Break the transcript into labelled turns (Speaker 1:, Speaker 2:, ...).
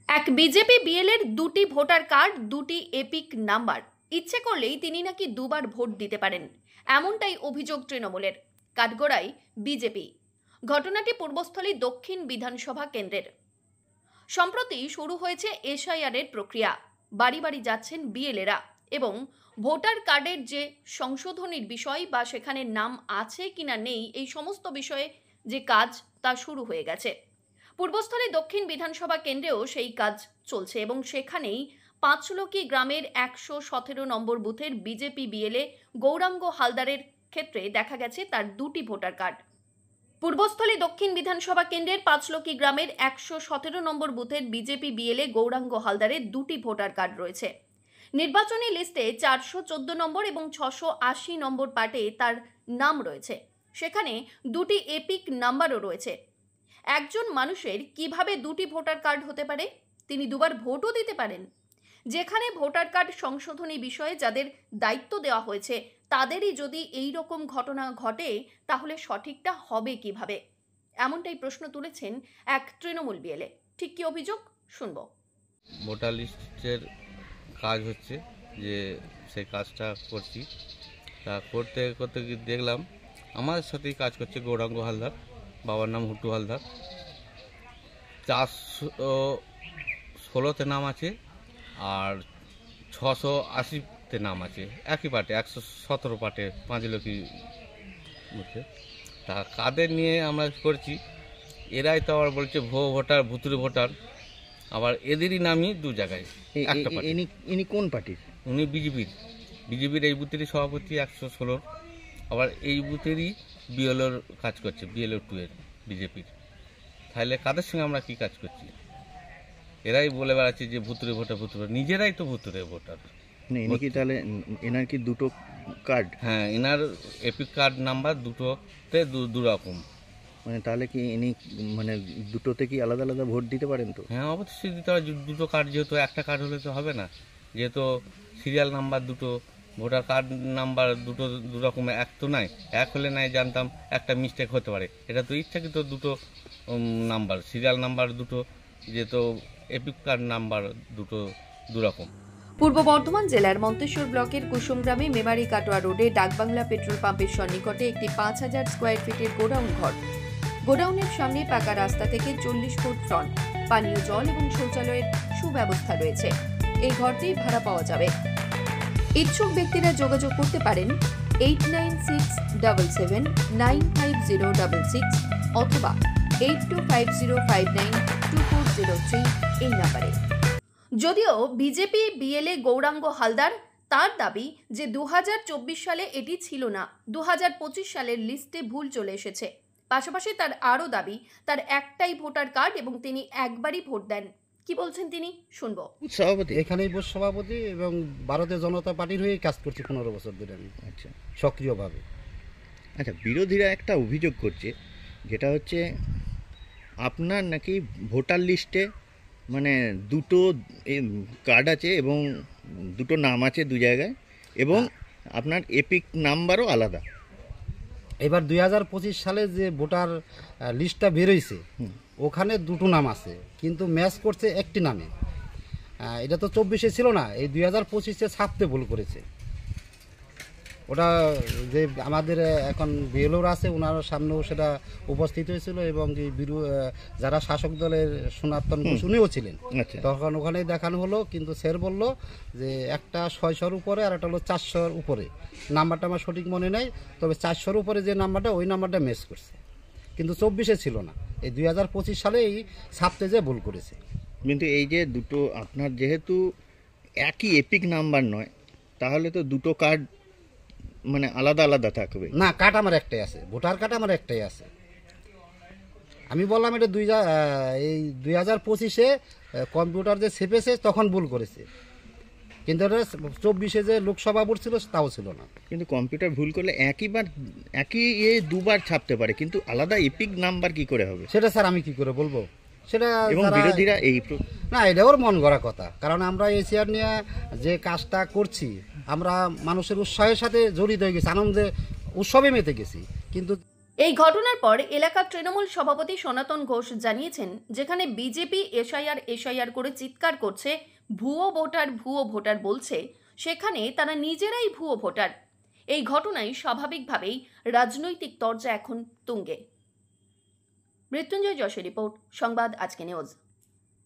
Speaker 1: এক বিজেপি বিএলএর দুটি voter card, দুটি এপিক নাম্বার। ইচ্ছে করলেই তিনি নাকি দুবার ভোট দিতে পারেন, এমনটাই অভিযোগ তৃণমূলের। কাঠগড়ায় বিজেপি। ঘটনাটি পূর্বস্থলী দক্ষিণ বিধানসভা কেন্দ্রের। সম্প্রতি শুরু হয়েছে এসআইআর এর প্রক্রিয়া। বাড়ি বাড়ি যাচ্ছেন বিএলএরা এবং ভোটার কার্ডের যে সংশোধনীর বিষয় বা সেখানে নাম আছে কিনা নেই, এই সমস্ত বিষয়ে যে কাজ তা শুরু হয়ে গেছে। পূর্বস্থলী দক্ষিণ বিধানসভা কেন্দ্রেও সেই কাজ চলছে এবং সেখানেই পাঁচলকি গ্রামের 117 নম্বর বুথের বিজেপি বিএলএ গৌরাঙ্গ হালদারের ক্ষেত্রে দেখা গেছে তার দুটি ভোটার কার্ড। পূর্বস্থলী দক্ষিণ বিধানসভা কেন্দ্রের পাঁচলকি গ্রামের 117 নম্বর বুথের বিজেপি বিএলএ গৌরাঙ্গ হালদারের দুটি ভোটার কার্ড রয়েছে। নির্বাচনী লিস্টে 414 নম্বর এবং 680 নম্বর পার্টে তার নাম রয়েছে। সেখানে দুটি এপিক নাম্বারও রয়েছে। একজন মানুষের কিভাবে দুটি ভোটার কার্ড হতে পারে? তিনি দুবার ভোটও দিতে পারেন। যেখানে ভোটার কার্ড সংশোধনী বিষয়ে যাদের দায়িত্ব দেওয়া হয়েছে তাদেরই যদি এই রকম ঘটনা ঘটে, তাহলে সঠিকটা হবে কিভাবে? এমনটাই প্রশ্ন তুলেছেন এক তৃণমূল বিএলএ। ঠিক কি অভিযোগ শুনবো।
Speaker 2: ভোটার লিস্টের কাজ হচ্ছে, যে সেই কাজটা করছি। তা করতে করতে দেখলাম আমাদের সাথেই কাজ করছে গৌরাঙ্গ হালদার, বাবার নাম হুট্টু হালদার। 416তে নাম আছে আর 680তে নাম আছে, একই পার্টে 117 পার্টে পাঁচলকি বুথে। তা কাদের নিয়ে আমরা করছি, এরাই তো আবার বলছে ভোটার ভুতুরে ভোটার, আবার এদেরই নামই দু জায়গায়।
Speaker 3: ইনি কোন পার্টির?
Speaker 2: উনি বিজেপির এই বুথেরই সভাপতি 116, আবার এই বুথেরই বিএলওর কাজ করছে, বিএলও 2 এর বিজেপির। তাহলে কাদের সঙ্গে আমরা কি কাজ করছি? এরাই বলে বেড়াচ্ছে যে ভুতুরে ভোটার, নিজেরাই তো ভুতুরে ভোটার।
Speaker 3: ইনি কি তাহলে এনার কি দুটো কার্ড?
Speaker 2: হ্যাঁ, এনার এপিক কার্ড নাম্বার দুটোতে দু রকম।
Speaker 3: মানে তাহলে কি ইনি মানে দুটোতে কি আলাদা আলাদা ভোট দিতে পারেন? তো
Speaker 2: হ্যাঁ, অবশ্যই দিতে হবে। দুটো কার্ড, যেহেতু একটা কার্ড হলে তো হবে না, যেহেতু সিরিয়াল নাম্বার দুটো, ভোটার কার্ড নাম্বার দুটো দু রকম, এক তো নাই। এক হলে নাই জানতাম একটা মিস্টেক হতে পারে, এটা তো ইচ্ছাকৃত দুটো নাম্বার, সিরিয়াল নাম্বার দুটো, যেহেতু এপিক কার্ড নাম্বার দুটো দু রকম।
Speaker 1: পূর্ব বর্ধমান জেলার মন্তেশ্বর ব্লকের কুসুমগ্রামে মেমারি কাটোয়া রোডে ডাকবাংলা পেট্রোল পাম্পের সন্নিকটে একটি 5000 স্কোয়ার ফিটের গোডাউন ঘর। গোডাউনের সামনে পাকা রাস্তা থেকে 40 ফুট ফ্রন্ট, পানীয় জল এবং শৌচালয়ের সুব্যবস্থা রয়েছে। এই ঘরটি ভাড়া পাওয়া যাবে। ইচ্ছুক ব্যক্তিরা যোগাযোগ করতে পারেন 8967795066 অথবা 8250592403 এই নাম্বারে। যদিও বিজেপি বিএলএ গৌরাঙ্গ হালদার তার দাবি যে 2024 সালে এটি ছিল না, 2025 সালের লিস্টে ভুল চলে এসেছে। পাশাপাশি তার আরও দাবি তার একটাই ভোটার কার্ড এবং তিনি একবারই ভোট দেন। কি বলছেন তিনি শুনবো।
Speaker 4: সভাপতি এখানেই বুথ সভাপতি এবং ভারতীয় জনতা পার্টির হয়ে কাজ করছি 15 বছর ধরে আমি।
Speaker 3: আচ্ছা,
Speaker 4: সক্রিয়ভাবে।
Speaker 3: আচ্ছা, বিরোধীরা একটা অভিযোগ করছে, যেটা হচ্ছে আপনার নাকি ভোটার লিস্টে মানে দুটো কার্ড আছে এবং দুটো নাম আছে দু জায়গায়, এবং আপনার এপিক নাম্বারও আলাদা।
Speaker 4: এবার 2025 সালে যে ভোটার লিস্টটা বেরোইছে ওখানে দুটো নাম আছে, কিন্তু ম্যাচ করছে একটি নামে। এটা তো 24-এ ছিল না, এই 2025-এ ছাপতে ভুল করেছে। ওটা যে আমাদের এখন বিএলওর আছে ওনার সামনেও সেটা উপস্থিত হয়েছিল এবং যে যারা শাসক দলের সনাতন শুনেও ছিলেন। তখন ওখানে দেখানো হলো, কিন্তু স্যার বলল যে একটা 600-র উপরে আর একটা হলো 400-র উপরে। নাম্বারটা আমার সঠিক মনে নেই, তবে 400-র উপরে যে নাম্বারটা ওই নাম্বারটা ম্যাচ করছে, কিন্তু 24-এ ছিল না। এই 2025 সালে এই ছাপতে যে ভুল করেছে।
Speaker 3: কিন্তু এই যে দুটো আপনার যেহেতু একই এপিক নাম্বার নয়, তাহলে তো দুটো কার্ড মানে আলাদা আলাদা থাকবে
Speaker 4: না। কার্ড আমার একটাই আছে, ভোটার কার্ড আমার একটাই আছে। আমি বললাম এটা 2025-এ কম্পিউটার যে ছেপেছে তখন ভুল করেছে, কিন্তু এটা 24-এ যে লোকসভা ভোট ছিল তাও ছিল না।
Speaker 3: কিন্তু কম্পিউটার ভুল করলে একই দুবার ছাপতে পারে, কিন্তু আলাদা এপিক নাম্বার কি করে হবে?
Speaker 4: সেটা স্যার আমি কি করে বলবো সেটা।
Speaker 3: এবং বিরোধীরা
Speaker 4: না, এটা ওর মন গড়া কথা। কারণ আমরা এশিয়ার নিয়ে যে কাজটা করছি, আমরা মানুষের উৎসাহের সাথে জড়িত হয়ে গেছি, আনন্দে উৎসবে মেতে গেছি। কিন্তু
Speaker 1: এই ঘটনার পর এলাকার তৃণমূল সভাপতি সনাতন ঘোষ জানিয়েছেন, যেখানে বিজেপি এসআইআর করে চিৎকার করছে, ভুয়ো ভোটার বলছে, সেখানে তারা নিজেরাই ভুয়ো ভোটার। এই ঘটনায় স্বাভাবিকভাবেই রাজনৈতিক তরজা এখন তুঙ্গে। মৃত্যুঞ্জয় যশের রিপোর্ট, সংবাদ আজকে নিউজ।